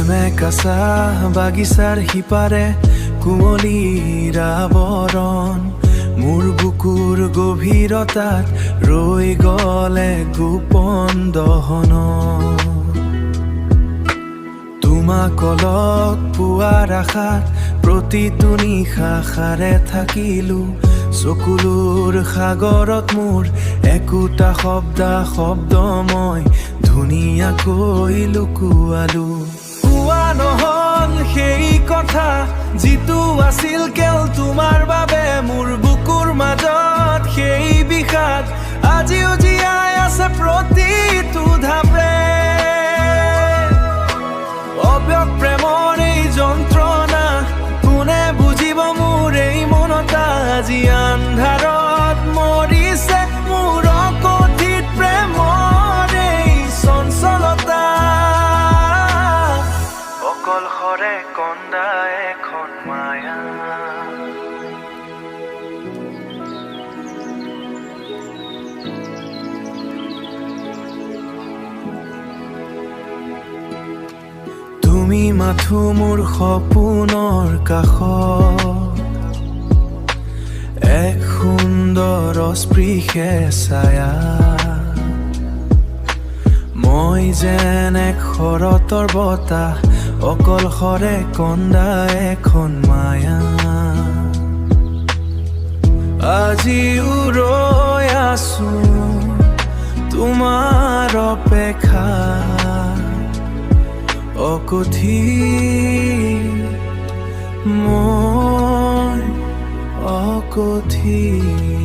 মেকাছা বাগিচাৰ সিপাৰে কুঁৱলীৰ আৱৰণ মোৰ বুকুৰ গভীৰতাত ৰৈ গলে গোপন দহন তোমাক লগ পোৱাৰ আশাত প্ৰতিটো নিশা সাৰে থাকিলো চকুলোৰ সাগৰত মোৰ একোটা শব্দ মই ধুনীয়াকৈ লুকুৱালো কোৱা নহল সেই কথা যিটো আছিল কেৱল তোমাৰ বাবে মোৰ বুকুৰ মাজত সেই বিষাদ আজিও জীয়াই আছে প্ৰতিটো ধাপে অব্যক্ত প্ৰেমৰ এই যন্ত্ৰণা কোনে বুজিব মোৰ এই মনতা আজি আন্ধাৰত মৰিছে মোৰ অকথিত প্ৰেমৰ এই চঞ্চলতা অকলশৰে কন্দা এখন মায়া তুমি মাথো মোৰ সপোনৰ কাষত এক সুন্দৰ স্পৃশে ছায়া মই যেন এক শৰতৰ বতাহ অকলশৰে কন্দা এখন মায়া আজিও ৰৈ আছো তোমাৰ অপেক্ষা অকথিত মই অকথিত